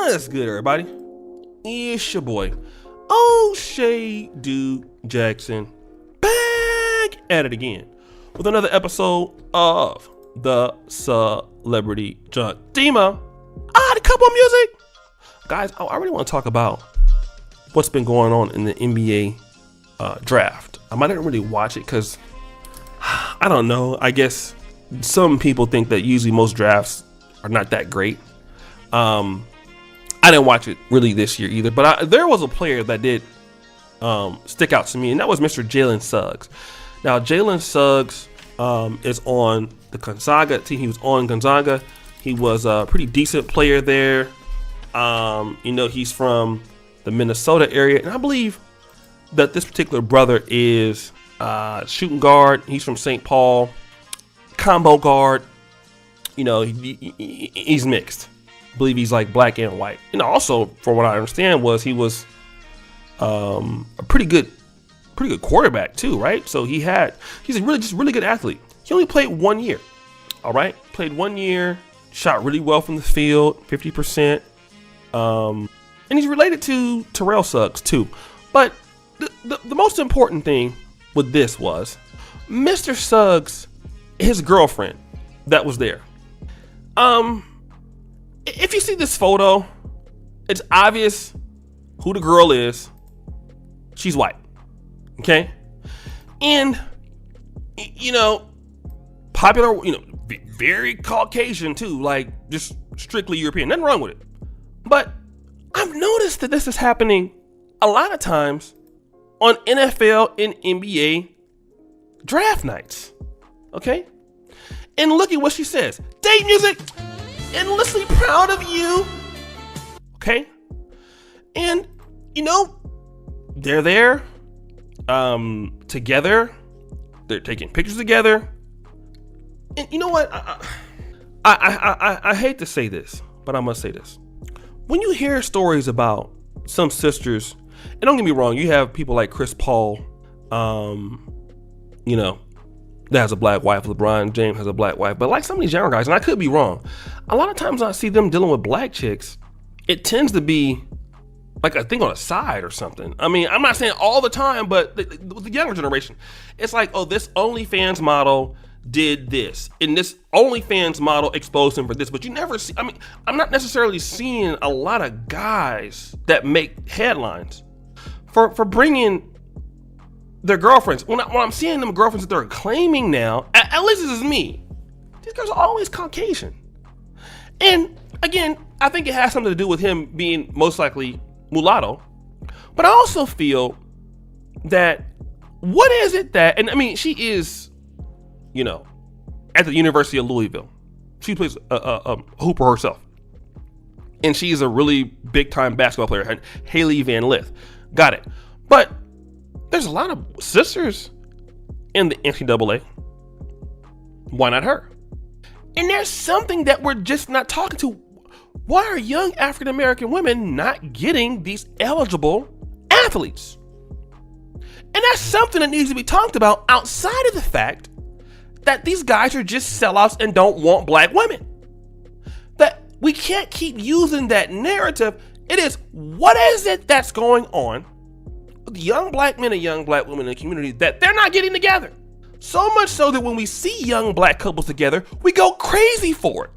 What's good, everybody? It's your boy, O'Shea Dude Jackson, back at it again with another episode of the Celebrity Junk. Dima, I had a couple of music. Guys, I really want to talk about what's been going on in the NBA draft. I didn't really watch it because, I don't know, I guess some people think that usually most drafts are not that great. I didn't watch it really this year either, but there was a player that did stick out to me, and that was Mr. Jalen Suggs. Now, Jalen Suggs is on the Gonzaga team. He was on Gonzaga. He was a pretty decent player there. He's from the Minnesota area, and I believe that this particular brother is shooting guard. He's from St. Paul, combo guard. He's mixed. I believe he's like black and white. And also, from what I understand, he was a pretty good quarterback too, right? So he's a really good athlete. He only played 1 year. All right, played 1 year, shot really well from the field, 50%. And he's related to Terrell Suggs too. But the most important thing with this was Mr. Suggs, his girlfriend that was there. If you see this photo, it's obvious who the girl is. She's white. Okay? And, popular, very Caucasian too, like just strictly European. Nothing wrong with it. But I've noticed that this is happening a lot of times on NFL and NBA draft nights. Okay? And look at what she says. Date music. Endlessly proud of you. Okay? And, they're there together. They're taking pictures together. And you know what? I hate to say this, but I must say this. When you hear stories about some sisters, and don't get me wrong, you have people like Chris Paul, that has a black wife. LeBron James has a black wife. But like some of these younger guys, and I could be wrong, a lot of times I see them dealing with black chicks, it tends to be like a thing on a side or something. I mean, I'm not saying all the time, but with the younger generation, it's like, oh, this OnlyFans model did this, and this OnlyFans model exposed him for this. But you never see, I'm not necessarily seeing a lot of guys that make headlines for bringing their girlfriends. When I'm seeing them girlfriends that they're claiming now, at least this is me, these girls are always Caucasian. And again, I think it has something to do with him being most likely mulatto. But I also feel that what is it that, and she is, at the University of Louisville. She plays a hooper herself. And she's a really big time basketball player, Haley Van Lith. Got it. But there's a lot of sisters in the NCAA. Why not her? And there's something that we're just not talking to. Why are young African American women not getting these eligible athletes? And that's something that needs to be talked about outside of the fact that these guys are just sellouts and don't want black women. That we can't keep using that narrative. It is, what is it that's going on with young black men and young black women in the community that they're not getting together? So much so that when we see young black couples together, we go crazy for it.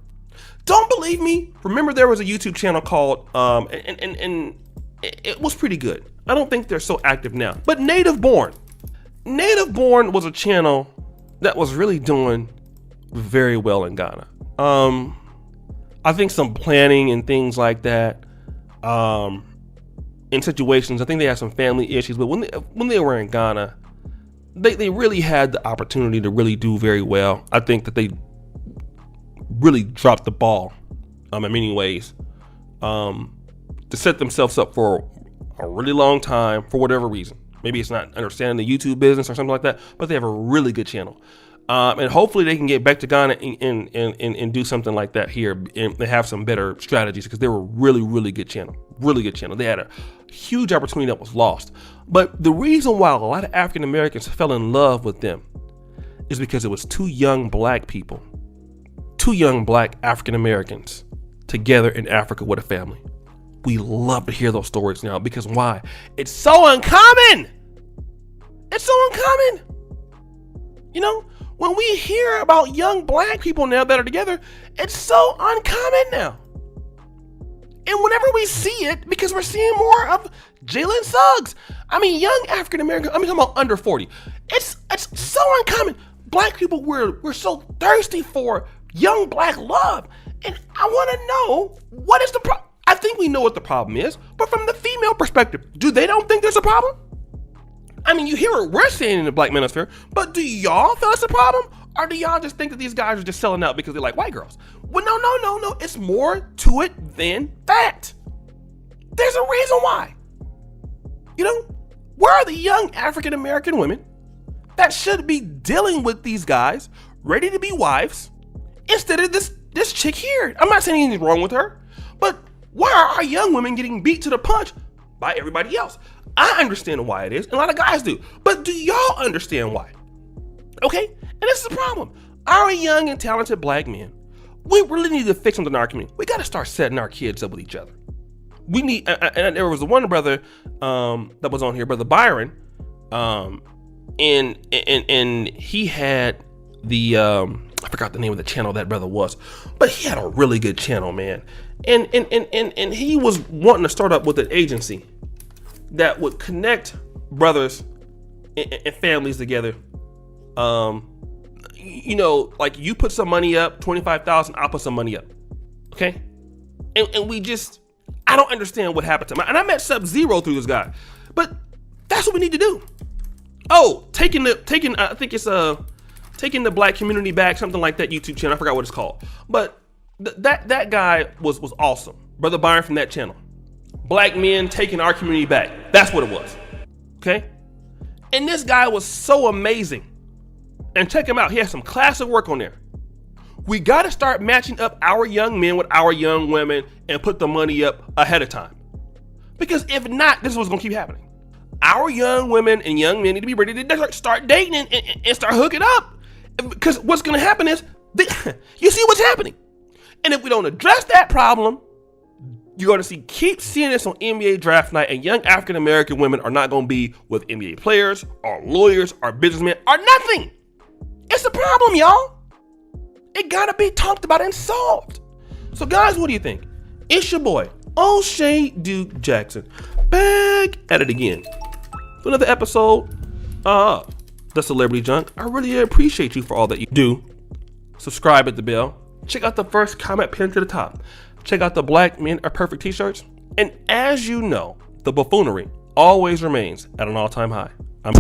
Don't believe me? Remember, there was a YouTube channel called, and it was pretty good. I don't think they're so active now, but Native Born. Native Born was a channel that was really doing very well in Ghana. I think some planning and things like that, in situations, I think they had some family issues, but when they were in Ghana, they really had the opportunity to really do very well. I think that they really dropped the ball in many ways to set themselves up for a really long time for whatever reason. Maybe it's not understanding the YouTube business or something like that, but they have a really good channel. And hopefully they can get back to Ghana and do something like that here, and they have some better strategies, because they were really good channel. Really good channel. They had a huge opportunity that was lost. But the reason why a lot of African Americans fell in love with them is because it was two young black people, two young black African Americans together in Africa with a family. We love to hear those stories now because why? It's so uncommon. It's so uncommon. You know, when we hear about young black people now that are together, it's so uncommon now. And whenever we see it, because we're seeing more of Jalen Suggs, I mean, young African American, I'm talking about under 40. It's so uncommon. Black people, we're so thirsty for young black love. And I want to know, what is the problem? I think we know what the problem is, but from the female perspective, do they don't think there's a problem? I mean, you hear what we're saying in the black manosphere, but do y'all feel it's a problem? Or do y'all just think that these guys are just selling out because they like white girls? Well, no. It's more to it than that. There's a reason why. You know, where are the young African American women that should be dealing with these guys, ready to be wives, instead of this chick here? I'm not saying anything wrong with her, but why are our young women getting beat to the punch by everybody else? I understand why it is, and a lot of guys do, but do y'all understand why? Okay, and this is the problem. Our young and talented black men, we really need to fix something in our community. We got to start setting our kids up with each other. We need, and there was one brother that was on here, Brother Byron, and he had the I forgot the name of the channel that brother was, but he had a really good channel, man. And he was wanting to start up with an agency that would connect brothers and families together. You know, like you put some money up, 25,000, I'll put some money up. Okay. And we just, I don't understand what happened to him. And I met Sub-Zero through this guy, but that's what we need to do. Oh, taking I think it's taking the black community back, something like that YouTube channel. I forgot what it's called, but that guy was awesome. Brother Byron from that channel. Black men taking our community back. That's what it was. Okay. And this guy was so amazing. And check him out. He has some classic work on there. We got to start matching up our young men with our young women and put the money up ahead of time. Because if not, this is what's going to keep happening. Our young women and young men need to be ready to start dating and start hooking up. Because what's going to happen is, you see what's happening. And if we don't address that problem, you're going to keep seeing this on NBA draft night, and young African American women are not going to be with NBA players or lawyers or businessmen or nothing. It's a problem, y'all. It got to be talked about and solved. So guys, what do you think? It's your boy, O'Shea Duke Jackson, back at it again for another episode of The Celebrity Junk. I really appreciate you for all that you do. Subscribe at the bell. Check out the first comment pinned to the top. Check out the Black Men Are Perfect t-shirts. And as you know, the buffoonery always remains at an all-time high. I'm